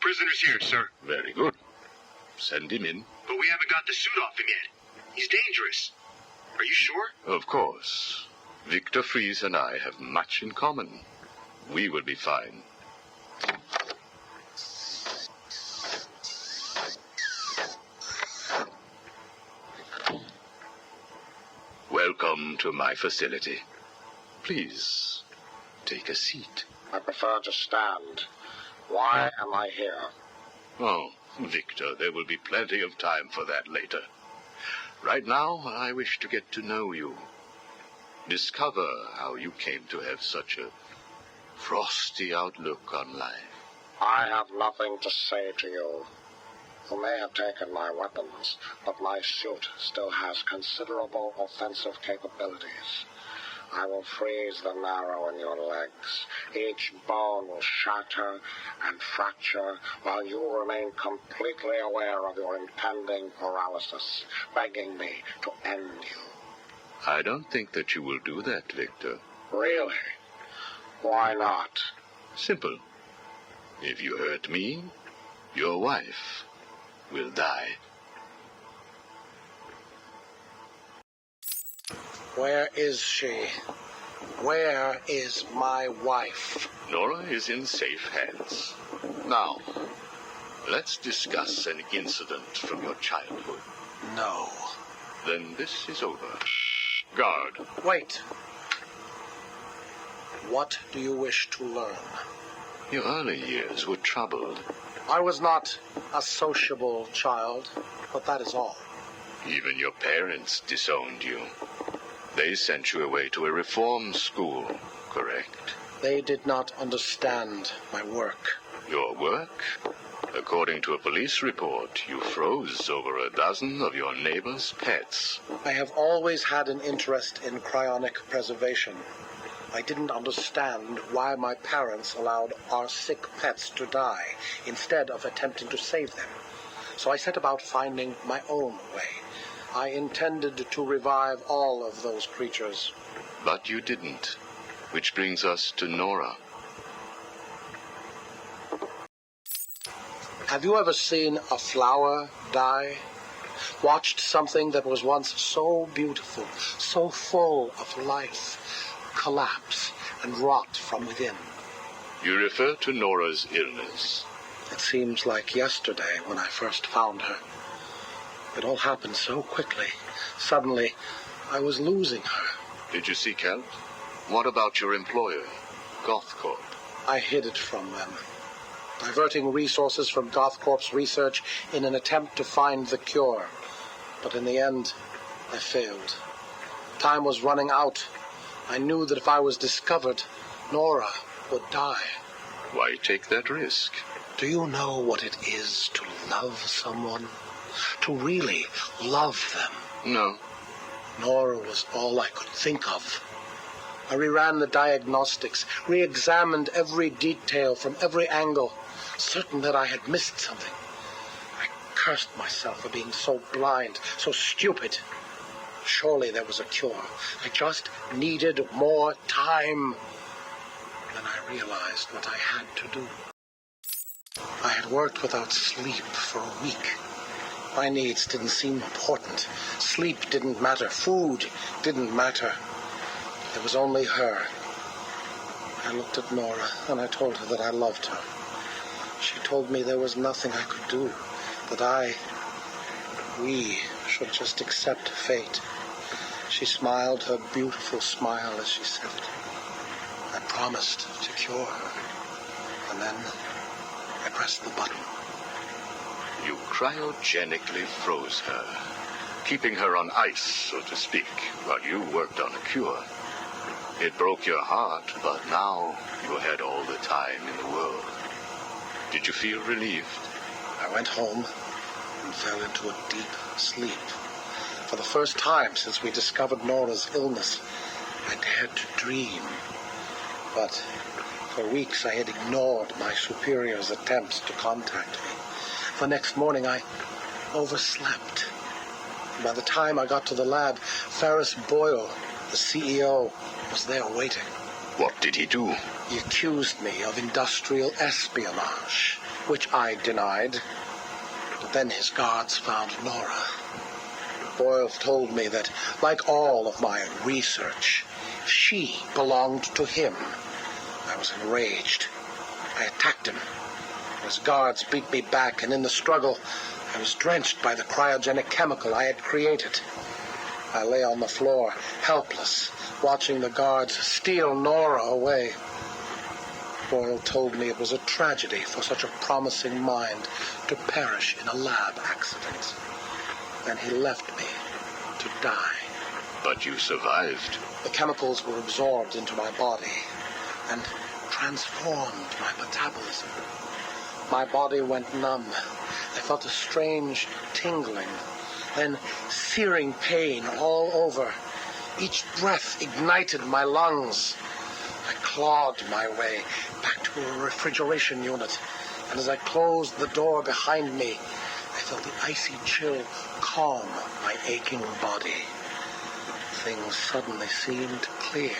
Prisoner's here, sir. Very good. Send him in. But we haven't got the suit off him yet. He's dangerous. Are you sure? Of course. Victor Fries and I have much in common. We will be fine. Welcome to my facility. Please, take a seat. I prefer to stand. Why am I here? Oh, Victor, there will be plenty of time for that later. Right now, I wish to get to know you. Discover how you came to have such a frosty outlook on life. I have nothing to say to you. You may have taken my weapons, but my suit still has considerable offensive capabilities. I will freeze the marrow in your legs. Each bone will shatter and fracture while you remain completely aware of your impending paralysis, begging me to end you. I don't think that you will do that, Victor. Really? Why not? Simple. If you hurt me, your wife will die. Where is she? Where is my wife? Nora is in safe hands. Now, let's discuss an incident from your childhood. No. Then this is over. Guard. Wait. What do you wish to learn? Your early years were troubled. I was not a sociable child, but that is all. Even your parents disowned you. They sent you away to a reform school, correct? They did not understand my work. Your work? According to a police report, you froze over a dozen of your neighbor's pets. I have always had an interest in cryonic preservation. I didn't understand why my parents allowed our sick pets to die instead of attempting to save them. So I set about finding my own way. I intended to revive all of those creatures. But you didn't. Which brings us to Nora. Have you ever seen a flower die? Watched something that was once so beautiful, so full of life, collapse and rot from within? You refer to Nora's illness. It seems like yesterday when I first found her. It all happened so quickly. Suddenly, I was losing her. Did you seek help? What about your employer, Gothcorp? I hid it from them, diverting resources from Gothcorp's research in an attempt to find the cure. But in the end, I failed. Time was running out. I knew that if I was discovered, Nora would die. Why take that risk? Do you know what it is to love someone? To really love them? No. Nora was all I could think of. I reran the diagnostics, re-examined every detail from every angle, certain that I had missed something. I cursed myself for being so blind, so stupid. Surely there was a cure. I just needed more time. Then I realized what I had to do. I had worked without sleep for a week. My needs didn't seem important. Sleep didn't matter. Food didn't matter. There was only her. I looked at Nora and I told her that I loved her. She told me there was nothing I could do, that we should just accept fate. She smiled her beautiful smile as she said it. I promised to cure her. And then I pressed the button. You cryogenically froze her, keeping her on ice, so to speak, while you worked on a cure. It broke your heart, but now you had all the time in the world. Did you feel relieved? I went home and fell into a deep sleep. For the first time since we discovered Nora's illness, I dared to dream. But for weeks I had ignored my superior's attempts to contact me. The next morning I overslept. By the time I got to the lab, Ferris Boyle, the CEO, was there waiting. What did he do? He accused me of industrial espionage, which I denied. But then his guards found Nora. Boyle told me that, like all of my research, she belonged to him. I was enraged. I attacked him. His guards beat me back, and in the struggle, I was drenched by the cryogenic chemical I had created. I lay on the floor, helpless, watching the guards steal Nora away. Boyle told me it was a tragedy for such a promising mind to perish in a lab accident. Then he left me to die. But you survived. The chemicals were absorbed into my body and transformed my metabolism. My body went numb. I felt a strange tingling, then searing pain all over. Each breath ignited my lungs. I clawed my way back to a refrigeration unit, and as I closed the door behind me, I felt the icy chill calm my aching body. Things suddenly seemed clear.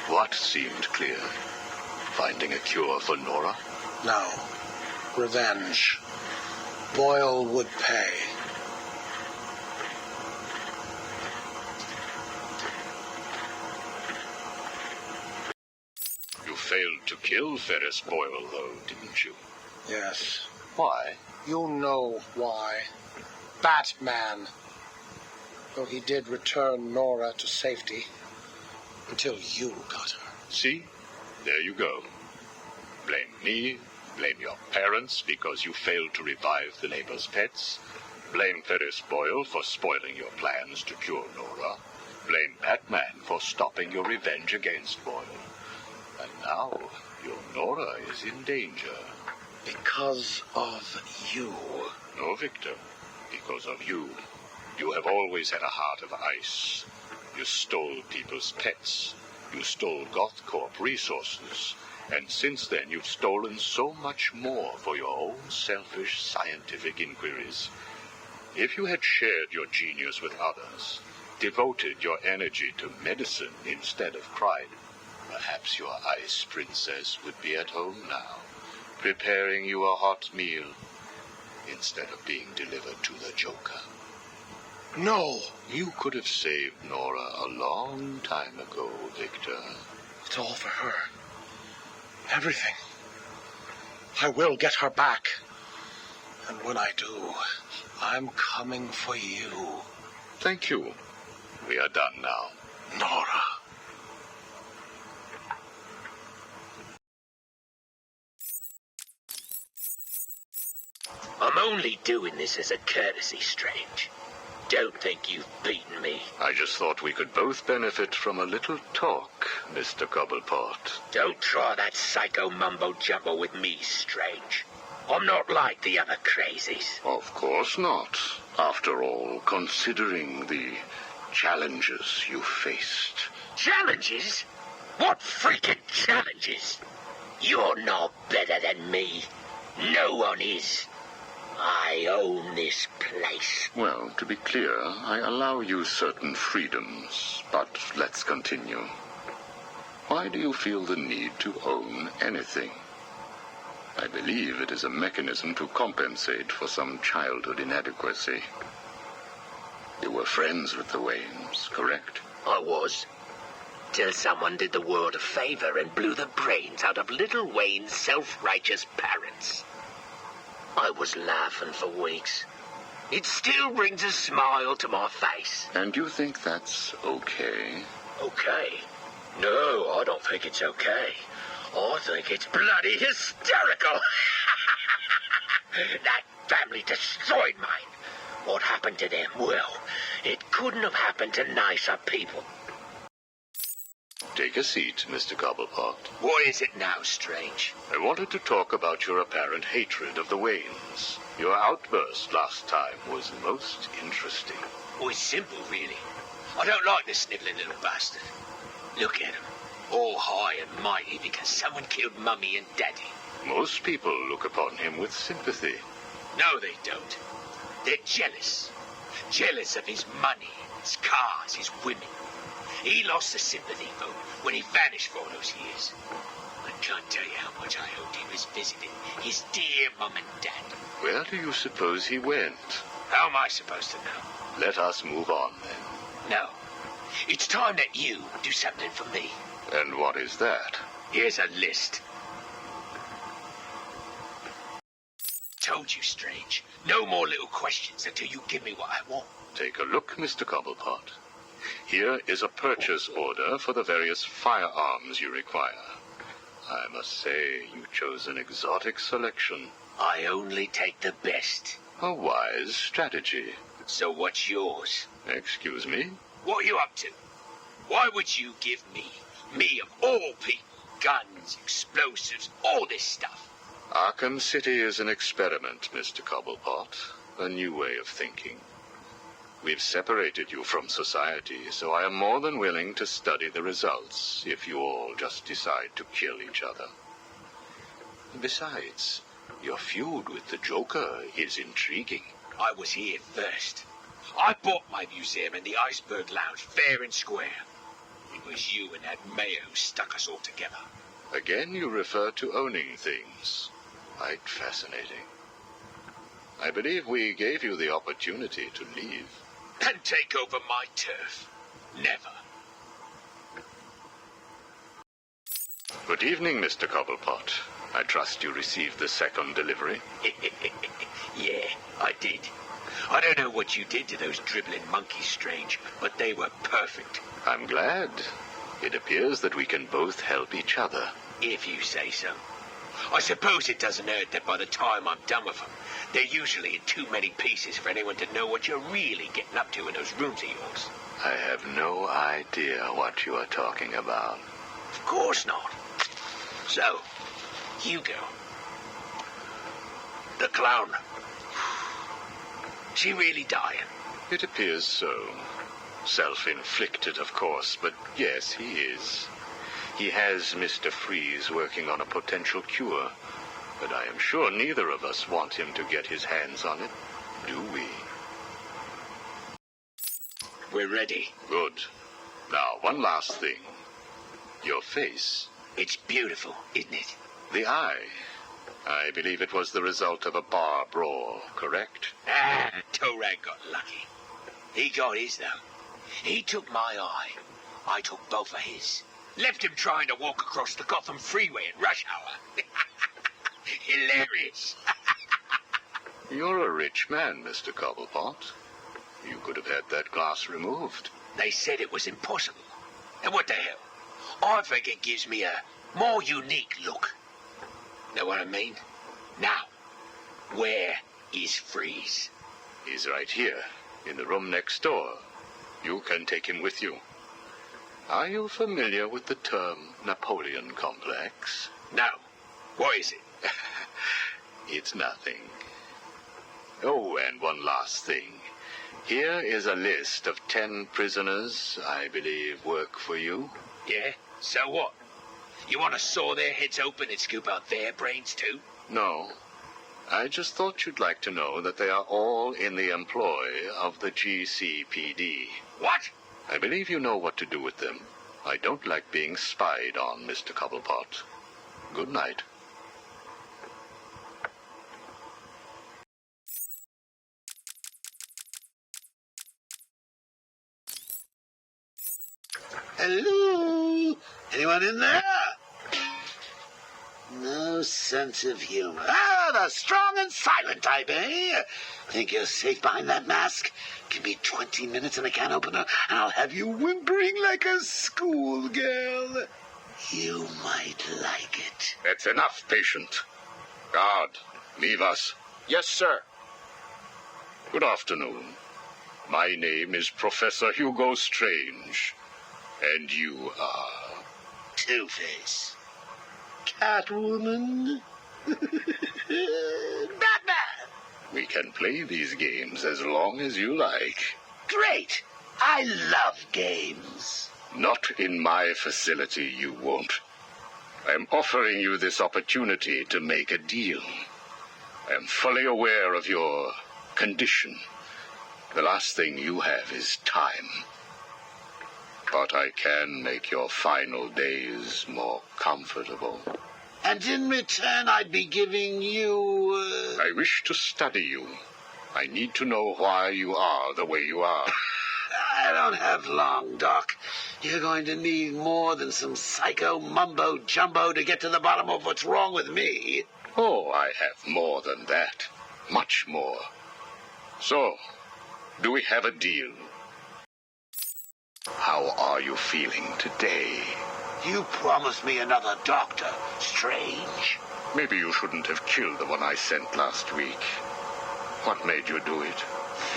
What seemed clear? Finding a cure for Nora? No. Revenge. Boyle would pay. You failed to kill Ferris Boyle, though, didn't you? Yes. Why? You know why. Batman. Though he did return Nora to safety. Until you got her. See? There you go. Blame me. Blame your parents because you failed to revive the neighbor's pets. Blame Ferris Boyle for spoiling your plans to cure Nora. Blame Batman for stopping your revenge against Boyle. And now, your Nora is in danger. Because of you. No, Victor. Because of you. You have always had a heart of ice. You stole people's pets. You stole GothCorp resources. And since then, you've stolen so much more for your own selfish scientific inquiries. If you had shared your genius with others, devoted your energy to medicine instead of crime, perhaps your ice princess would be at home now, preparing you a hot meal instead of being delivered to the Joker. No! You could have saved Nora a long time ago, Victor. It's all for her. Everything. I will get her back. And when I do, I'm coming for you. Thank you. We are done now. Nora. I'm only doing this as a courtesy, Strange. Don't think you've beaten me. I just thought we could both benefit from a little talk, Mr. Cobblepot. Don't try that psycho mumbo-jumbo with me, Strange. I'm not like the other crazies. Of course not. After all, considering the challenges you faced. Challenges? What freaking challenges? You're no better than me. No one is. I own this place. Well, to be clear, I allow you certain freedoms, but let's continue. Why do you feel the need to own anything? I believe it is a mechanism to compensate for some childhood inadequacy. You were friends with the Waynes, correct? I was. Till someone did the world a favor and blew the brains out of little Wayne's self-righteous parents. I was laughing for weeks. It still brings a smile to my face. And you think that's okay? Okay? No, I don't think it's okay. I think it's bloody hysterical. That family destroyed mine. What happened to them? Well, it couldn't have happened to nicer people. Take a seat, Mr. Cobblepot. What is it now, Strange? I wanted to talk about your apparent hatred of the Waynes. Your outburst last time was most interesting. Oh, it's simple, really. I don't like the snivelling little bastard. Look at him. All high and mighty because someone killed Mummy and Daddy. Most people look upon him with sympathy. No, they don't. They're jealous. Jealous of his money, his cars, his women. He lost the sympathy vote when he vanished for all those years. I can't tell you how much I hoped he was visiting his dear mum and dad. Where do you suppose he went? How am I supposed to know? Let us move on, then. No. It's time that you do something for me. And what is that? Here's a list. Told you, Strange. No more little questions until you give me what I want. Take a look, Mr. Cobblepot. Here is a purchase order for the various firearms you require. I must say, you chose an exotic selection. I only take the best. A wise strategy. So what's yours? Excuse me? What are you up to? Why would you give me of all people, guns, explosives, all this stuff? Arkham City is an experiment, Mr. Cobblepot. A new way of thinking. We've separated you from society, so I am more than willing to study the results if you all just decide to kill each other. Besides, your feud with the Joker is intriguing. I was here first. I bought my museum in the Iceberg Lounge fair and square. It was you and that mayor who stuck us all together. Again, you refer to owning things. Quite fascinating. I believe we gave you the opportunity to leave. And take over my turf. Never. Good evening, Mr. Cobblepot. I trust you received the second delivery. Yeah, I did. I don't know what you did to those dribbling monkeys, Strange, but they were perfect. I'm glad. It appears that we can both help each other. If you say so. I suppose it doesn't hurt that by the time I'm done with them, they're usually in too many pieces for anyone to know what you're really getting up to in those rooms of yours. I have no idea what you are talking about. Of course not. So, Hugo. The clown. She really dying? It appears so. Self-inflicted, of course, but yes, he is. He has Mr. Freeze working on a potential cure, but I am sure neither of us want him to get his hands on it, do we? We're ready. Good. Now, one last thing. Your face. It's beautiful, isn't it? The eye. I believe it was the result of a bar brawl, correct? Torag got lucky. He got his, though. He took my eye. I took both of his. Left him trying to walk across the Gotham freeway in rush hour. Hilarious. You're a rich man, Mr. Cobblepot. You could have had that glass removed. They said it was impossible. And what the hell? I think it gives me a more unique look. Know what I mean? Now, where is Freeze? He's right here, in the room next door. You can take him with you. Are you familiar with the term Napoleon complex? No. What is it? It's nothing. Oh, and one last thing. Here is a list of 10 prisoners I believe work for you. Yeah? So what? You want to saw their heads open and scoop out their brains too? No. I just thought you'd like to know that they are all in the employ of the GCPD. What? I believe you know what to do with them. I don't like being spied on, Mr. Cobblepot. Good night. Hello? Anyone in there? No sense of humor. Ah, the strong and silent type, eh? Think you're safe behind that mask? Give me 20 minutes and a can opener, and I'll have you whimpering like a schoolgirl. You might like it. That's enough, patient. Guard, leave us. Yes, sir. Good afternoon. My name is Professor Hugo Strange. And you are... Two-Face. Catwoman. Batman. We can play these games as long as you like. Great. I love games. Not in my facility, you won't. I'm offering you this opportunity to make a deal. I am fully aware of your condition. The last thing you have is time. but I can make your final days more comfortable. And in return, I'd be giving you... I wish to study you. I need to know why you are the way you are. I don't have long, Doc. You're going to need more than some psycho mumbo-jumbo to get to the bottom of what's wrong with me. Oh, I have more than that. Much more. So, do we have a deal? How are you feeling today? You promised me another doctor. Strange. Maybe you shouldn't have killed the one I sent last week. What made you do it?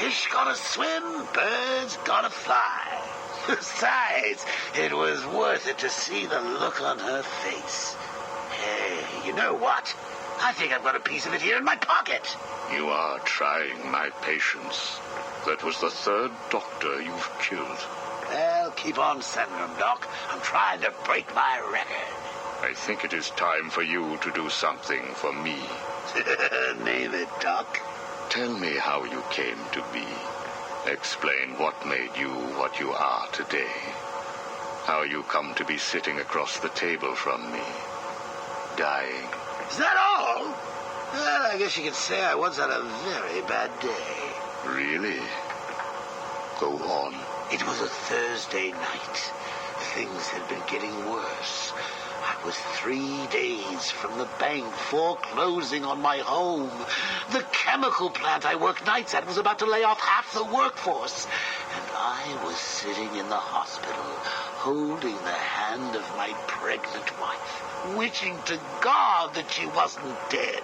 Fish gotta swim, birds gotta fly. Besides, it was worth it to see the look on her face. Hey, you know what? I think I've got a piece of it here in my pocket. You are trying my patience. That was the third doctor you've killed. Well, keep on sending them, Doc. I'm trying to break my record. I think it is time for you to do something for me. Name it, Doc. Tell me how you came to be. Explain what made you what you are today. How you come to be sitting across the table from me, dying. Is that all? Well, I guess you could say I once had a very bad day. Really? Go on. It was a Thursday night. Things had been getting worse. I was 3 days from the bank foreclosing on my home. The chemical plant I worked nights at was about to lay off half the workforce. And I was sitting in the hospital, holding the hand of my pregnant wife, wishing to God that she wasn't dead.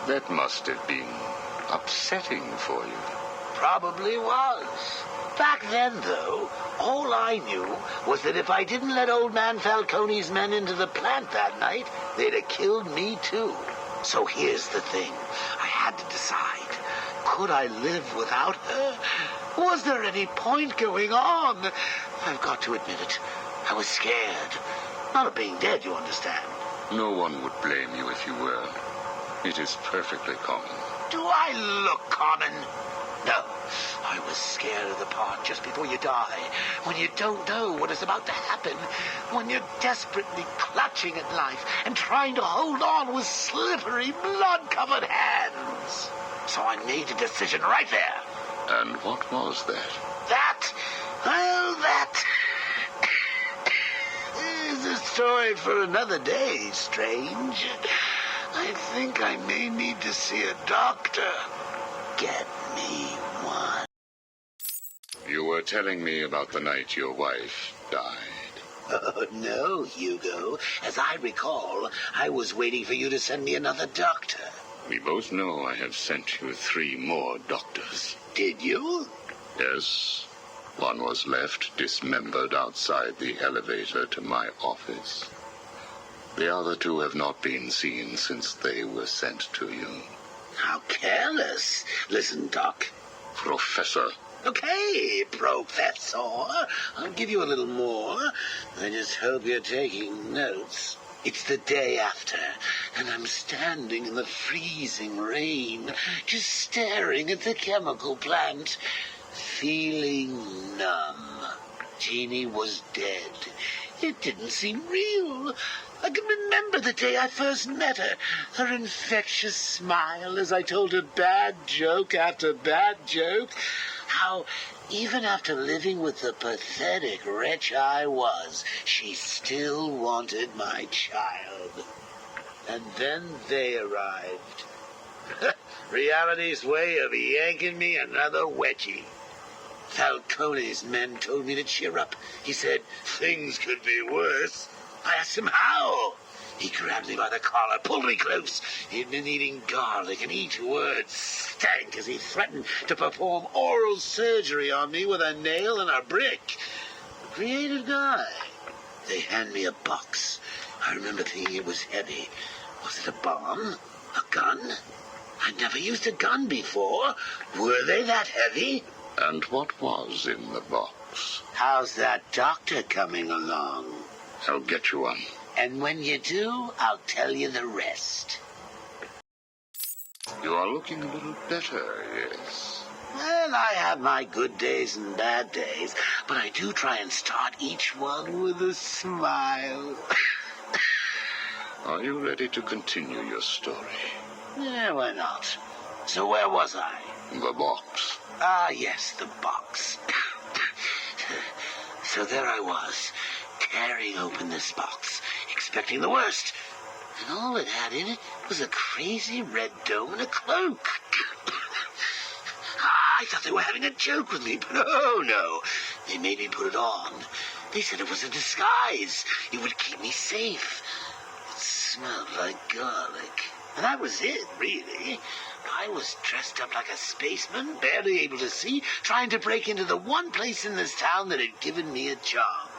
That must have been upsetting for you. Probably was. Back then, though, all I knew was that if I didn't let old man Falcone's men into the plant that night, they'd have killed me too. So here's the thing. I had to decide. Could I live without her? Was there any point going on? I've got to admit it. I was scared. Not of being dead, you understand. No one would blame you if you were. It is perfectly common. Do I look common? No. I was scared of the part just before you die, when you don't know what is about to happen, when you're desperately clutching at life and trying to hold on with slippery, blood-covered hands. So I made a decision right there. And what was that? That is a story for another day, Strange. I think I may need to see a doctor. Get me one. You were telling me about the night your wife died. Oh, no, Hugo. As I recall, I was waiting for you to send me another doctor. We both know I have sent you 3 more doctors. Did you? Yes. One was left dismembered outside the elevator to my office. The other 2 have not been seen since they were sent to you. How careless. Listen, Doc. Professor. Okay, Professor. I'll give you a little more. I just hope you're taking notes. It's the day after, and I'm standing in the freezing rain, just staring at the chemical plant, feeling numb. Jeannie was dead. It didn't seem real. I can remember the day I first met her. Her infectious smile as I told her bad joke after bad joke. How, even after living with the pathetic wretch I was, she still wanted my child. And then they arrived. Reality's way of yanking me another wedgie. Falcone's men told me to cheer up. He said things could be worse. I asked him how. He grabbed me by the collar, pulled me close. He'd been eating garlic, and each word stank as he threatened to perform oral surgery on me with a nail and a brick. A creative guy. They hand me a box. I remember thinking it was heavy. Was it a bomb? A gun? I'd never used a gun before. Were they that heavy? And what was in the box? How's that doctor coming along? I'll get you one. And when you do, I'll tell you the rest. You are looking a little better, yes. Well, Well, I have my good days and bad days, but I do try and start each one with a smile. Are you ready to continue your story? Yeah, why not? So where was I? The box. Ah, yes, the box. So there I was, tearing open this box, expecting the worst. And all it had in it was a crazy red dome and a cloak. I thought they were having a joke with me, but oh no. They made me put it on. They said it was a disguise. It would keep me safe. It smelled like garlic. And that was it, really. I was dressed up like a spaceman, barely able to see, trying to break into the one place in this town that had given me a job.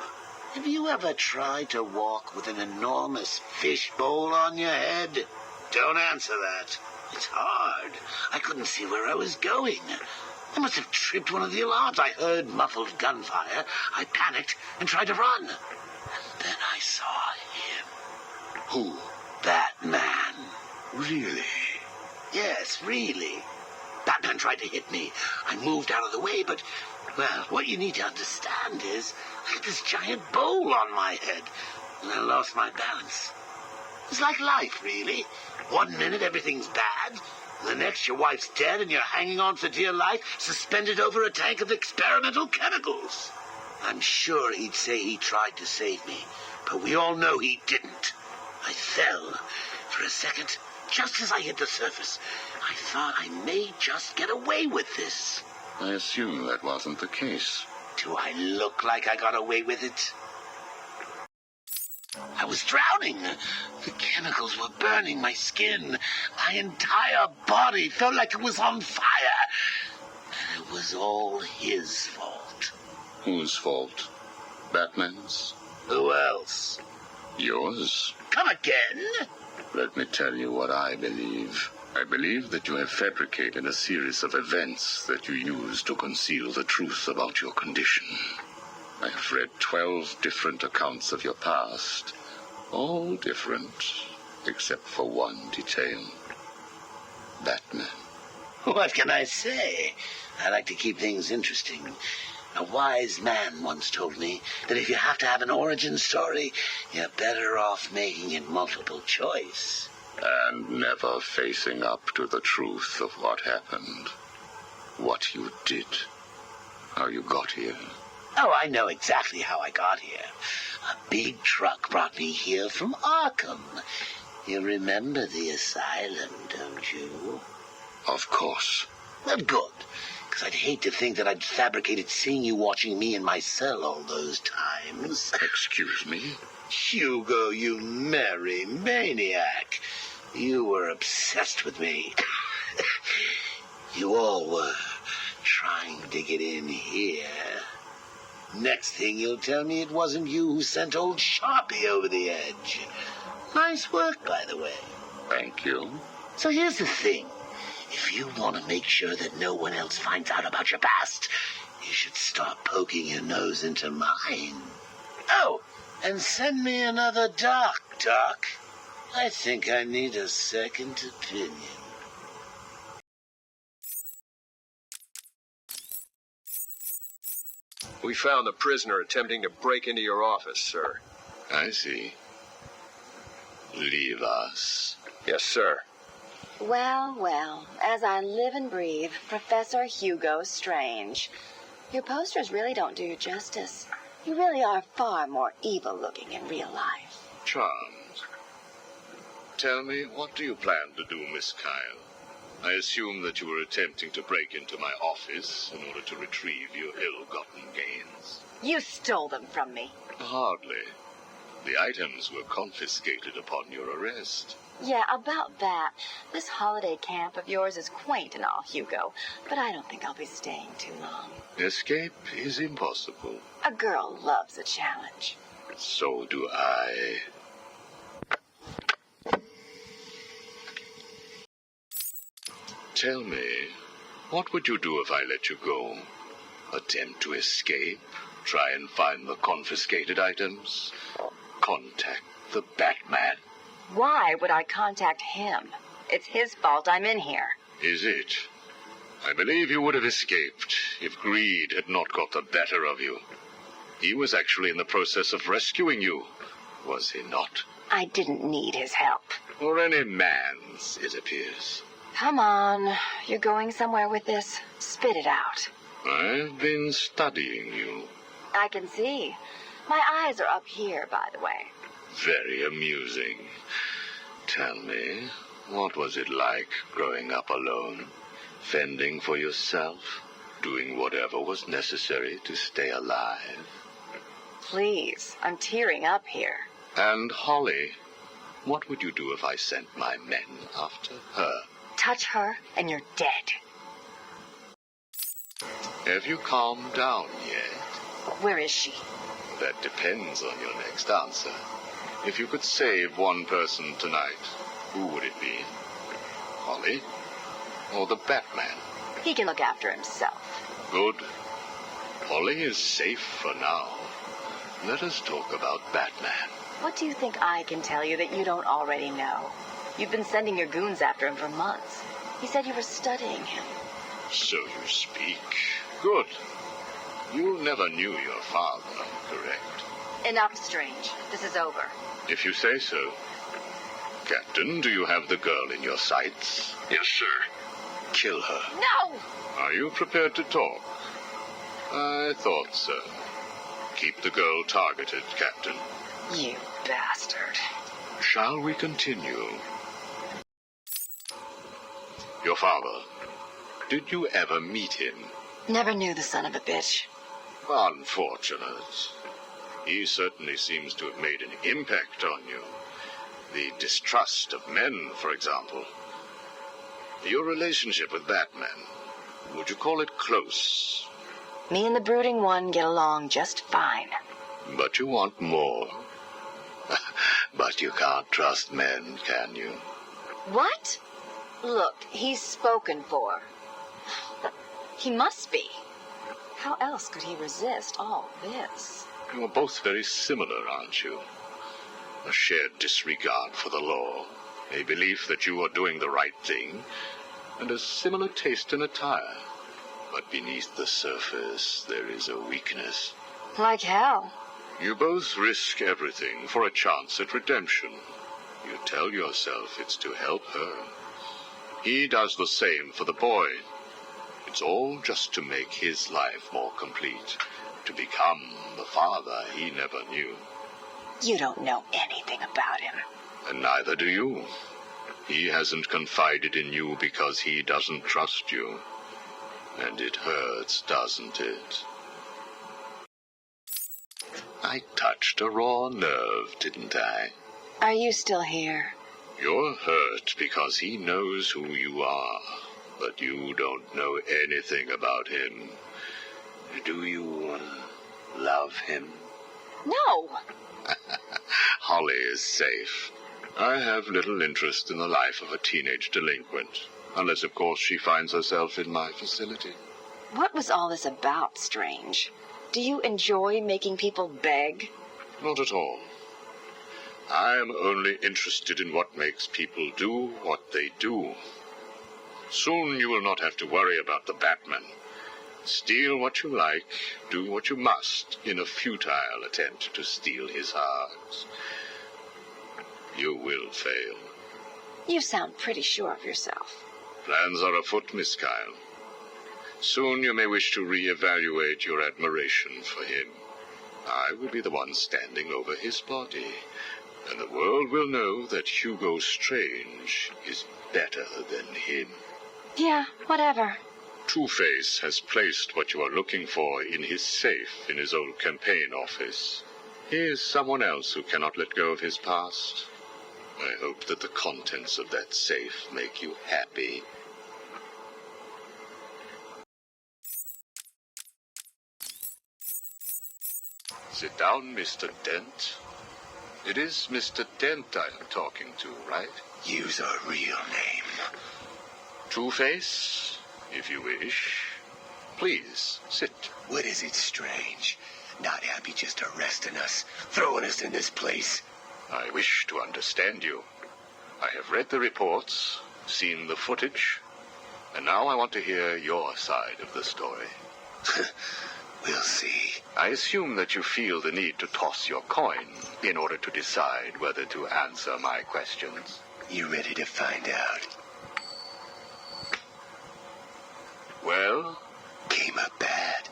Have you ever tried to walk with an enormous fishbowl on your head? Don't answer that. It's hard. I couldn't see where I was going. I must have tripped one of the alarms. I heard muffled gunfire. I panicked and tried to run. And then I saw him. Who? Batman. Really? Yes, really. Batman tried to hit me. I moved out of the way, but, well, what you need to understand is I had this giant bowl on my head, and I lost my balance. It's like life, really. 1 minute everything's bad, and the next your wife's dead and you're hanging on for dear life, suspended over a tank of experimental chemicals. I'm sure he'd say he tried to save me, but we all know he didn't. I fell. For a second, just as I hit the surface, I thought I may just get away with this. I assume that wasn't the case. Do I look like I got away with it? I was drowning. The chemicals were burning my skin. My entire body felt like it was on fire. And it was all his fault. Whose fault? Batman's? Who else? Yours? Come again? Let me tell you what I believe. I believe that you have fabricated a series of events that you use to conceal the truth about your condition. I have read 12 different accounts of your past, all different, except for one detail. Batman. What can I say? I like to keep things interesting. A wise man once told me that if you have to have an origin story, you're better off making it multiple choice. And never facing up to the truth of what happened. What you did. How you got here. Oh, I know exactly how I got here. A big truck brought me here from Arkham. You remember the asylum, don't you? Of course. Well, good. Because I'd hate to think that I'd fabricated seeing you watching me in my cell all those times. Excuse me? Hugo, you merry maniac. You were obsessed with me. You all were trying to get in here. Next thing you'll tell me it wasn't you who sent old Sharpie over the edge. Nice work, by the way. Thank you. So here's the thing. If you want to make sure that no one else finds out about your past, you should stop poking your nose into mine. Oh, and send me another doc. I think I need a second opinion. We found the prisoner attempting to break into your office, sir. I see. Leave us. Yes, sir. Well, well, as I live and breathe, Professor Hugo Strange. Your posters really don't do you justice. You really are far more evil-looking in real life. Charmed. Tell me, what do you plan to do, Miss Kyle? I assume that you were attempting to break into my office in order to retrieve your ill-gotten gains. You stole them from me. Hardly. The items were confiscated upon your arrest. Yeah, about that. This holiday camp of yours is quaint and all, Hugo, but I don't think I'll be staying too long. Escape is impossible. A girl loves a challenge. So do I. Tell me, what would you do if I let you go? Attempt to escape? Try and find the confiscated items? Contact the Batman? Why would I contact him? It's his fault I'm in here. Is it? I believe you would have escaped if greed had not got the better of you. He was actually in the process of rescuing you, was he not? I didn't need his help. Or any man's, it appears. Come on. You're going somewhere with this. Spit it out. I've been studying you. I can see. My eyes are up here, by the way. Very amusing. Tell me, what was it like growing up alone? Fending for yourself? Doing whatever was necessary to stay alive? Please, I'm tearing up here. And Holly, what would you do if I sent my men after her? Touch her, and you're dead. Have you calmed down yet? Where is she? That depends on your next answer. If you could save one person tonight, who would it be? Holly? Or the Batman? He can look after himself. Good. Holly is safe for now. Let us talk about Batman. What do you think I can tell you that you don't already know? You've been sending your goons after him for months. He said you were studying him. So you speak. Good. You never knew your father, correct? Enough, Strange. This is over. If you say so. Captain, do you have the girl in your sights? Yes, sir. Kill her. No! Are you prepared to talk? I thought so. Keep the girl targeted, Captain. You bastard. Shall we continue? Your father. Did you ever meet him? Never knew the son of a bitch. Unfortunate. He certainly seems to have made an impact on you. The distrust of men, for example. Your relationship with Batman, would you call it close? Me and the brooding one get along just fine. But you want more. But you can't trust men, can you? What? Look, he's spoken for. He must be. How else could he resist all this? You are both very similar, aren't you? A shared disregard for the law, a belief that you are doing the right thing, and a similar taste in attire. But beneath the surface, there is a weakness. Like hell. You both risk everything for a chance at redemption. You tell yourself it's to help her. He does the same for the boy. It's all just to make his life more complete, to become the father he never knew. You don't know anything about him. And neither do you. He hasn't confided in you because he doesn't trust you. And it hurts, doesn't it? I touched a raw nerve, didn't I? Are you still here? You're hurt because he knows who you are, but you don't know anything about him. Do you love him? No! Holly is safe. I have little interest in the life of a teenage delinquent, unless, of course, she finds herself in my facility. What was all this about, Strange? Do you enjoy making people beg? Not at all. I am only interested in what makes people do what they do. Soon you will not have to worry about the Batman. Steal what you like, do what you must, in a futile attempt to steal his heart. You will fail. You sound pretty sure of yourself. Plans are afoot, Miss Kyle. Soon you may wish to re-evaluate your admiration for him. I will be the one standing over his body, and the world will know that Hugo Strange is better than him. Yeah, whatever. Two-Face has placed what you are looking for in his safe in his old campaign office. He is someone else who cannot let go of his past. I hope that the contents of that safe make you happy. Sit down, Mr. Dent. It is Mr. Dent I am talking to, right? Use a real name. Two-Face, if you wish. Please, sit. What is it, Strange? Not happy just arresting us, throwing us in this place? I wish to understand you. I have read the reports, seen the footage. And now I want to hear your side of the story. We'll see. I assume that you feel the need to toss your coin in order to decide whether to answer my questions. You ready to find out? Well? Came up bad.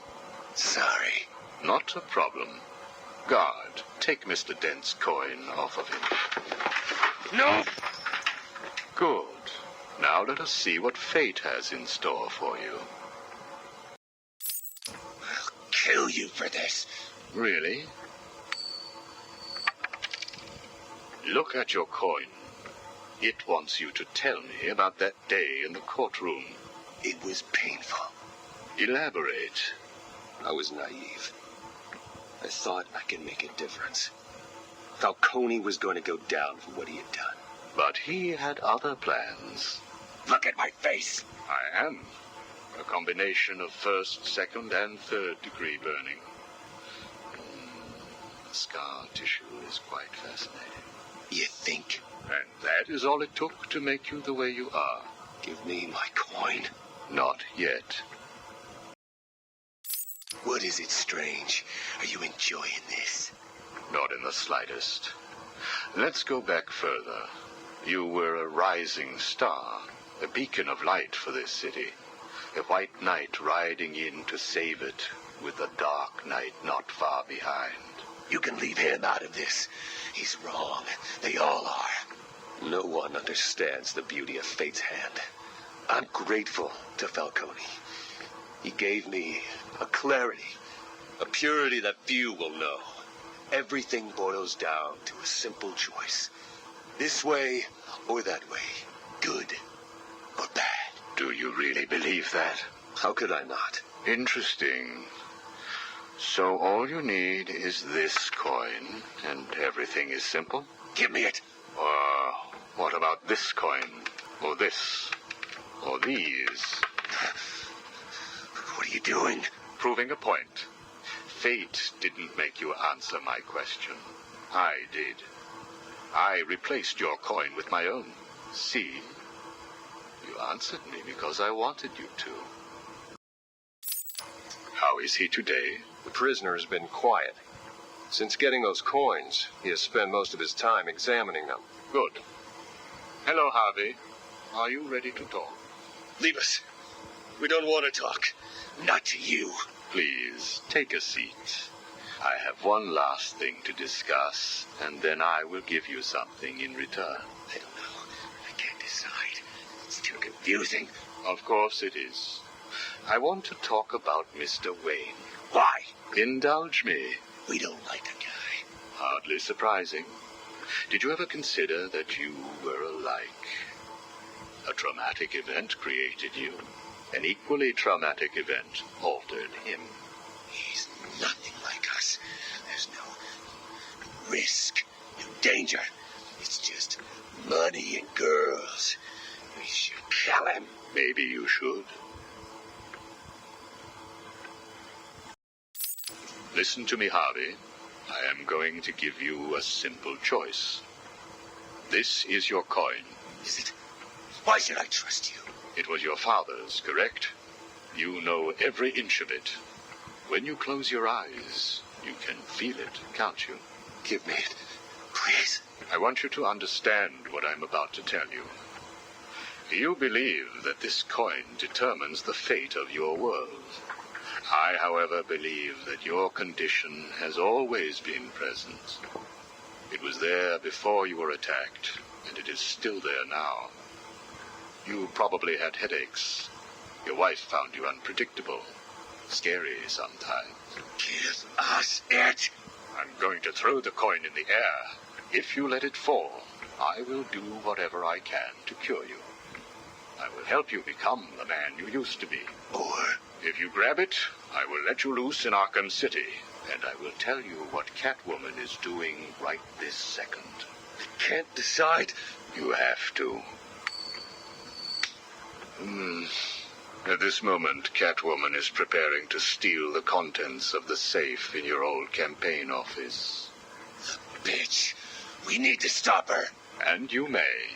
Sorry. Not a problem. Guard, take Mr. Dent's coin off of him. No! Good. Now let us see what fate has in store for you. I'll kill you for this. Really? Look at your coin. It wants you to tell me about that day in the courtroom. It was painful. Elaborate. I was naive. I thought I could make a difference. Falcone was going to go down for what he had done. But he had other plans. Look at my face. I am. A combination of first, second, and third degree burning. The scar tissue is quite fascinating. You think? And that is all it took to make you the way you are. Give me my coin. Not yet. What is it, Strange? Are you enjoying this? Not in the slightest. Let's go back further. You were a rising star, a beacon of light for this city. A white knight riding in to save it, with a dark knight not far behind. You can leave him out of this. He's wrong. They all are. No one understands the beauty of fate's hand. I'm grateful to Falcone. He gave me a clarity, a purity that few will know. Everything boils down to a simple choice. This way or that way. Good or bad. Do you really believe that? How could I not? Interesting. So all you need is this coin, and everything is simple? Give me it. Or what about this coin? Or this? Or these? What are you doing? Proving a point. Fate didn't make you answer my question. I did. I replaced your coin with my own. See? You answered me because I wanted you to. How is he today? The prisoner has been quiet. Since getting those coins, he has spent most of his time examining them. Good. Hello, Harvey. Are you ready to talk? Leave us. We don't want to talk. Not to you. Please, take a seat. I have one last thing to discuss, and then I will give you something in return. I don't know. I can't decide. It's too confusing. Of course it is. I want to talk about Mr. Wayne. Why? Indulge me. We don't like the guy. Hardly surprising. Did you ever consider that you were alike? A traumatic event created you. An equally traumatic event altered him. He's nothing like us. There's no risk, no danger. It's just money and girls. We should kill him. Maybe you should. Listen to me, Harvey. I am going to give you a simple choice. This is your coin. Is it? Why should I trust you? It was your father's, correct? You know every inch of it. When you close your eyes, you can feel it, can't you? Give me it, please. I want you to understand what I'm about to tell you. You believe that this coin determines the fate of your world. I, however, believe that your condition has always been present. It was there before you were attacked, and it is still there now. You probably had headaches. Your wife found you unpredictable, scary sometimes. Give us it. I'm going to throw the coin in the air. If you let it fall, I will do whatever I can to cure you. I will help you become the man you used to be. Or if you grab it, I will let you loose in Arkham City, and I will tell you what Catwoman is doing right this second. I can't decide. You have to. At this moment, Catwoman is preparing to steal the contents of the safe in your old campaign office. Bitch, we need to stop her. And you may.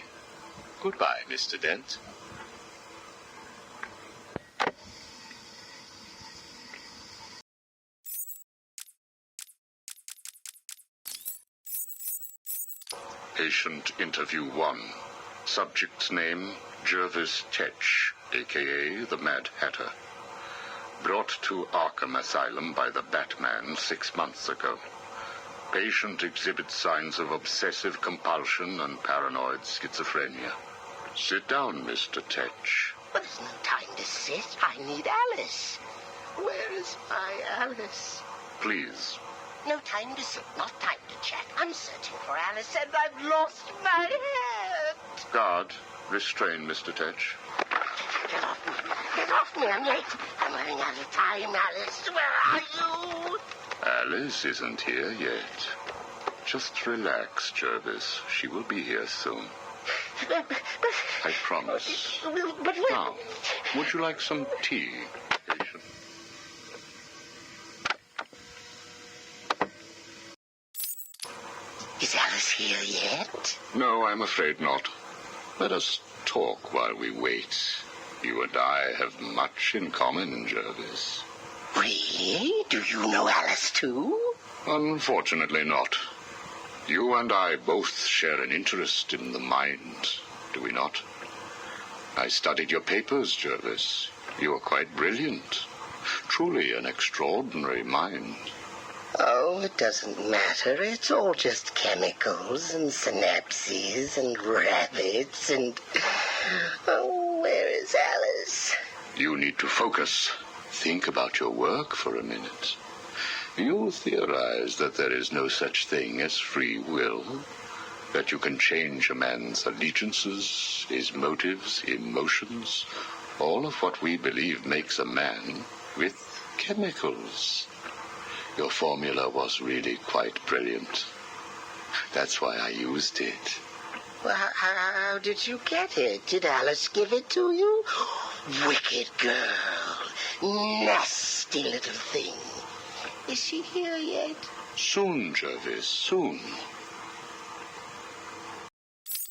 Goodbye, Mr. Dent. Patient interview 1. Subject's name, Jervis Tetch, a.k.a. the Mad Hatter. Brought to Arkham Asylum by the Batman 6 months ago. Patient exhibits signs of obsessive compulsion and paranoid schizophrenia. Sit down, Mr. Tetch. But there's no time to sit. I need Alice. Where is my Alice? Please. No time to sit, not time to chat. I'm searching for Alice and I've lost my head. Guard, restrain Mr. Tetch. Get off me. Get off me. I'm late. I'm running out of time, Alice. Where are you? Alice isn't here yet. Just relax, Jervis. She will be here soon. I promise. But Now, would you like some tea, patient? Is Alice here yet? No, I'm afraid not. Let us talk while we wait. You and I have much in common, Jervis. Really? Do you know Alice too? Unfortunately not. You and I both share an interest in the mind, do we not? I studied your papers, Jervis. You are quite brilliant. Truly an extraordinary mind. Oh, it doesn't matter. It's all just chemicals and synapses and rabbits and... Oh, where is Alice? You need to focus. Think about your work for a minute. You theorize that there is no such thing as free will, that you can change a man's allegiances, his motives, emotions, all of what we believe makes a man with chemicals. Your formula was really quite brilliant. That's why I used it. Well, how did you get it? Did Alice give it to you? Wicked girl. Nasty little thing. Is she here yet? Soon, Jervis, soon.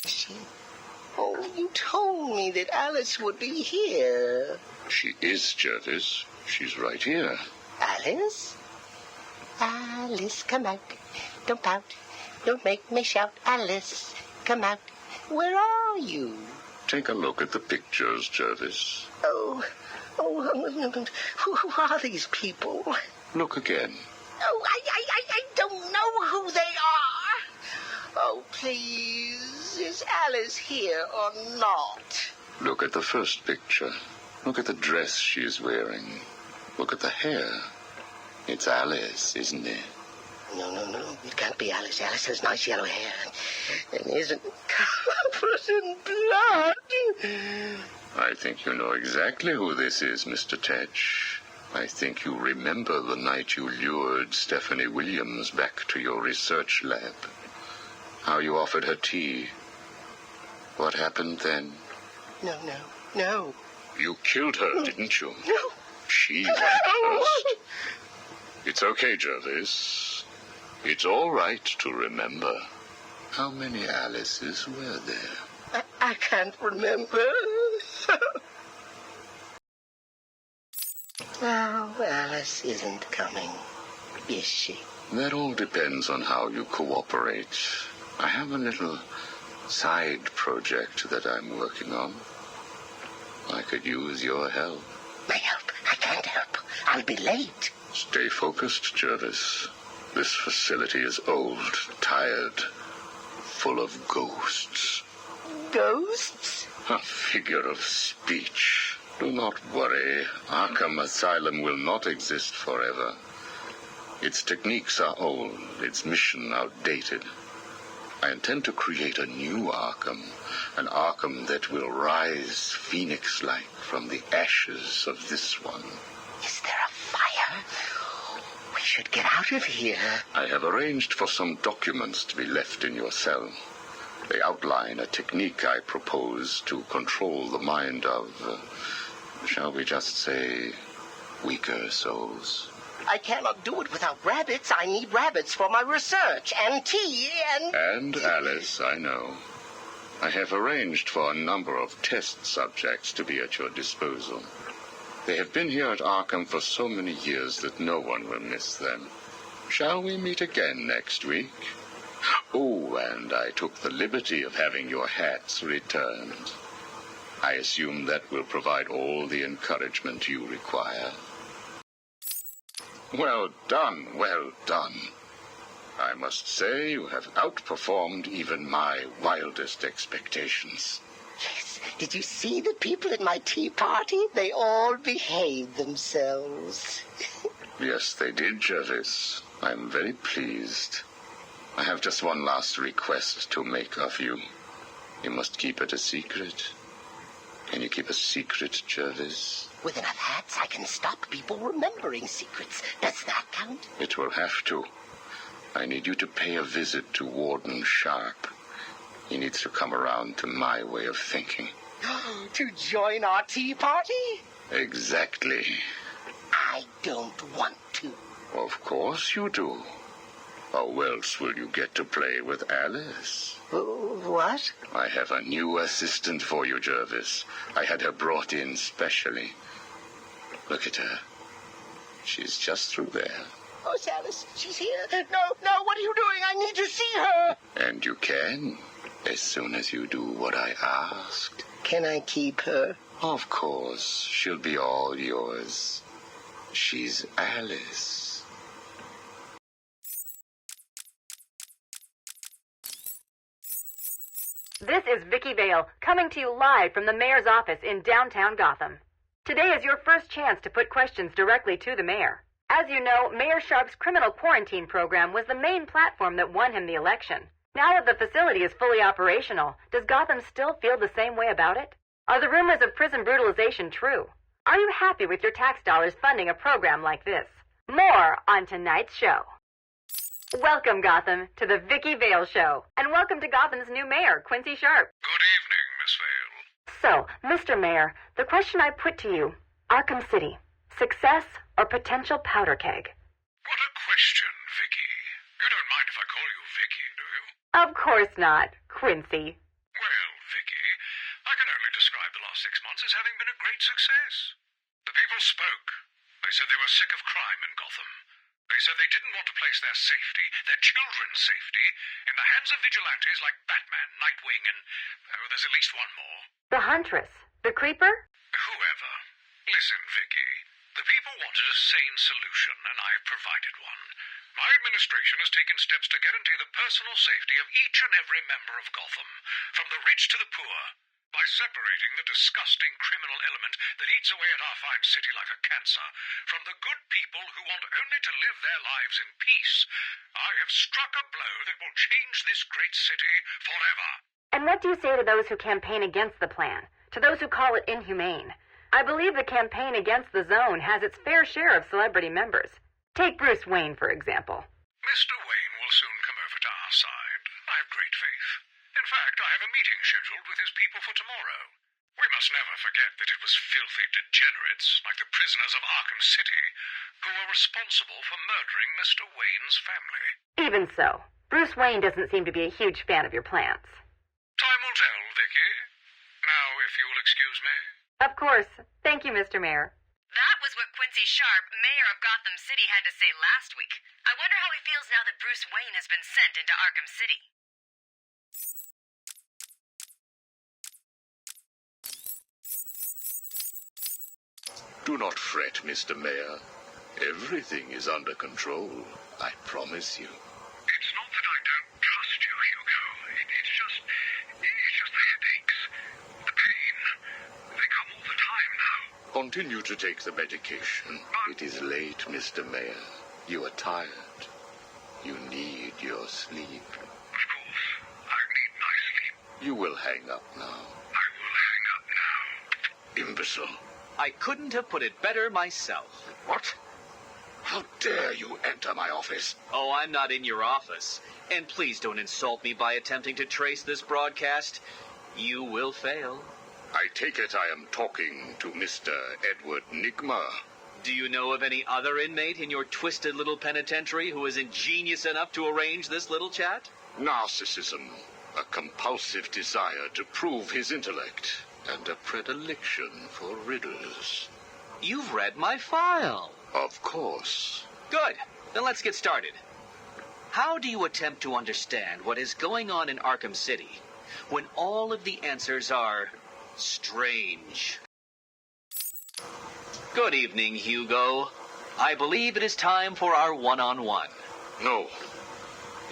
Is she? Oh, you told me that Alice would be here. She is, Jervis. She's right here. Alice? Alice, come out. Don't pout. Don't make me shout. Alice, come out. Where are you? Take a look at the pictures, Jervis. Oh, who are these people? Look again. Oh, I don't know who they are. Oh, please, is Alice here or not? Look at the first picture. Look at the dress she's wearing. Look at the hair. It's Alice, isn't it? No. It can't be Alice. Alice has nice yellow hair and isn't covered in blood. I think you know exactly who this is, Mr. Tetch. I think you remember the night you lured Stephanie Williams back to your research lab. How you offered her tea. What happened then? No. You killed her, didn't you? No. She went first. It's okay, Jervis. It's all right to remember. How many Alices were there? I can't remember. Oh, Alice isn't coming, is she? That all depends on how you cooperate. I have a little side project that I'm working on. I could use your help. My help? I can't help. I'll be late. Stay focused, Jervis. This facility is old, tired, full of ghosts. Ghosts? A figure of speech. Do not worry. Arkham Asylum will not exist forever. Its techniques are old, its mission outdated. I intend to create a new Arkham, an Arkham that will rise phoenix-like from the ashes of this one. Is there a fire? We should get out of here. I have arranged for some documents to be left in your cell. They outline a technique I propose to control the mind of, shall we just say, weaker souls. I cannot do it without rabbits. I need rabbits for my research, and tea, And Alice, I know. I have arranged for a number of test subjects to be at your disposal. They have been here at Arkham for so many years that no one will miss them. Shall we meet again next week? Oh, and I took the liberty of having your hats returned. I assume that will provide all the encouragement you require. Well done, well done. I must say you have outperformed even my wildest expectations. Yes. Did you see the people at my tea party? They all behaved themselves. Yes, they did, Jervis. I'm very pleased. I have just one last request to make of you. You must keep it a secret. Can you keep a secret, Jervis? With enough hats, I can stop people remembering secrets. Does that count? It will have to. I need you to pay a visit to Warden Sharp. He needs to come around to my way of thinking. To join our tea party? Exactly. I don't want to. Of course you do. How else will you get to play with Alice? What? I have a new assistant for you, Jervis. I had her brought in specially. Look at her. She's just through there. Oh, Alice, she's here. No, what are you doing? I need to see her. And you can, as soon as you do what I asked. Can I keep her? Of course. She'll be all yours. She's Alice. This is Vicki Vale, coming to you live from the mayor's office in downtown Gotham. Today is your first chance to put questions directly to the mayor. As you know, Mayor Sharp's criminal quarantine program was the main platform that won him the election. Now that the facility is fully operational, does Gotham still feel the same way about it? Are the rumors of prison brutalization true? Are you happy with your tax dollars funding a program like this? More on tonight's show. Welcome, Gotham, to the Vicki Vale Show, and welcome to Gotham's new mayor, Quincy Sharp. Good evening, Miss Vale. So, Mr. Mayor, the question I put to you, Arkham City, success or potential powder keg? What a question, Vicky. You don't mind if I call you Vicky, do you? Of course not, Quincy. Well, Vicky, I can only describe the last 6 months as having been a great success. The people spoke. They said they were sick of crime in Gotham. They said they didn't want to place their safety, their children's safety, in the hands of vigilantes like Batman, Nightwing, and there's at least one more. The Huntress. The Creeper? Whoever. Listen, Vicky. The people wanted a sane solution, and I've provided one. My administration has taken steps to guarantee the personal safety of each and every member of Gotham, from the rich to the poor, by separating the disgusting criminal element that eats away at our fine city like a cancer from the good people who want only to live their lives in peace. I have struck a blow that will change this great city forever. And what do you say to those who campaign against the plan? To those who call it inhumane? I believe the campaign against the zone has its fair share of celebrity members. Take Bruce Wayne, for example. Mr. Wayne will soon come over to our side. I have great faith. In fact, I have a meeting scheduled with his people for tomorrow. We must never forget that it was filthy degenerates, like the prisoners of Arkham City, who were responsible for murdering Mr. Wayne's family. Even so, Bruce Wayne doesn't seem to be a huge fan of your plans. Time will tell, Vicky. Now, if you will excuse me. Of course. Thank you, Mr. Mayor. That was what Quincy Sharp, mayor of Gotham City, had to say last week. I wonder how he feels now that Bruce Wayne has been sent into Arkham City. Do not fret, Mr. Mayor. Everything is under control, I promise you. It's not that I don't trust you, Hugo. It's just the headaches. The pain. They come all the time now. Continue to take the medication. It is late, Mr. Mayor. You are tired. You need your sleep. Of course. I need my sleep. You will hang up now. I will hang up now. Imbecile. I couldn't have put it better myself. What? How dare you enter my office? Oh, I'm not in your office. And please don't insult me by attempting to trace this broadcast. You will fail. I take it I am talking to Mr. Edward Nigma. Do you know of any other inmate in your twisted little penitentiary who is ingenious enough to arrange this little chat? Narcissism, a compulsive desire to prove his intellect, and a predilection for riddles. You've read my file. Of course. Good. Then let's get started. How do you attempt to understand what is going on in Arkham City when all of the answers are strange? Good evening, Hugo. I believe it is time for our one-on-one. No.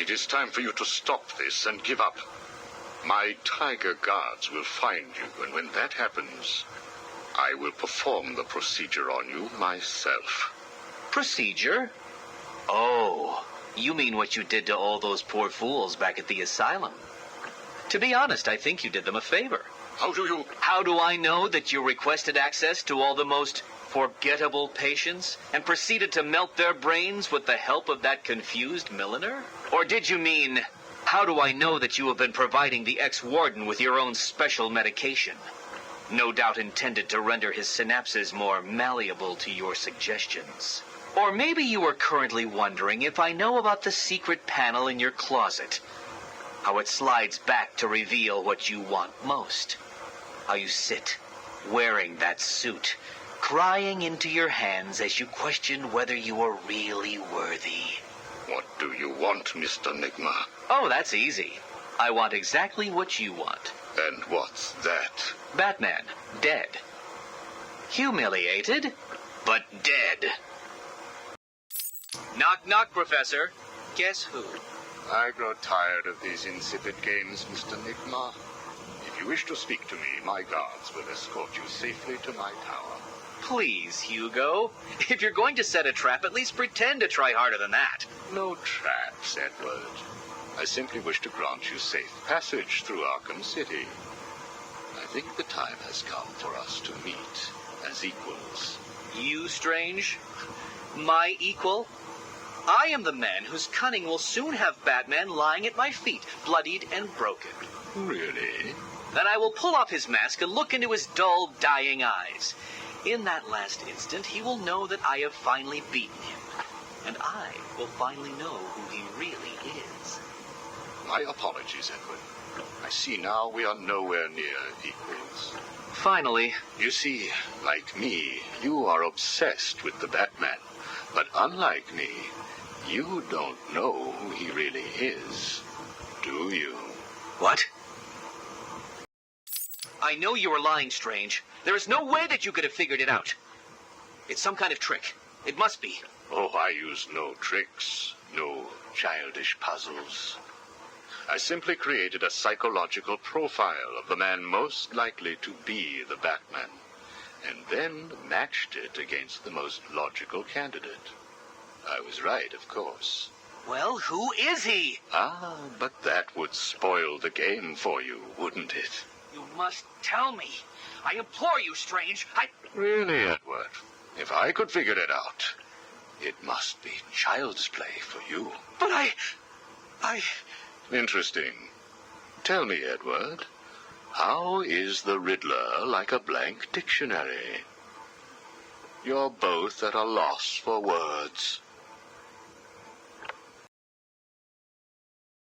It is time for you to stop this and give up. My tiger guards will find you, and when that happens, I will perform the procedure on you myself. Procedure? Oh, you mean what you did to all those poor fools back at the asylum. To be honest, I think you did them a favor. How do I know that you requested access to all the most forgettable patients and proceeded to melt their brains with the help of that confused milliner? Or did you mean, how do I know that you have been providing the ex-warden with your own special medication? No doubt intended to render his synapses more malleable to your suggestions. Or maybe you are currently wondering if I know about the secret panel in your closet. How it slides back to reveal what you want most. How you sit, wearing that suit, crying into your hands as you question whether you are really worthy. What do you want, Mr. Nigma? Oh, that's easy. I want exactly what you want. And what's that? Batman, dead. Humiliated, but dead. Knock, knock, Professor. Guess who? I grow tired of these insipid games, Mr. Nigma. If you wish to speak to me, my guards will escort you safely to my tower. Please, Hugo. If you're going to set a trap, at least pretend to try harder than that. No traps, Edward. I simply wish to grant you safe passage through Arkham City. I think the time has come for us to meet as equals. You, Strange? My equal? I am the man whose cunning will soon have Batman lying at my feet, bloodied and broken. Really? Then I will pull off his mask and look into his dull, dying eyes. In that last instant, he will know that I have finally beaten him. And I will finally know who he really is. My apologies, Edward. I see now we are nowhere near equals. Finally. You see, like me, you are obsessed with the Batman. But unlike me, you don't know who he really is, do you? What? I know you are lying, Strange. There is no way that you could have figured it out. It's some kind of trick. It must be. Oh, I use no tricks, no childish puzzles. I simply created a psychological profile of the man most likely to be the Batman, and then matched it against the most logical candidate. I was right, of course. Well, who is he? Ah, but that would spoil the game for you, wouldn't it? You must tell me. I implore you, Strange. Really, Edward? If I could figure it out, it must be child's play for you. But Interesting. Tell me, Edward, how is the Riddler like a blank dictionary? You're both at a loss for words.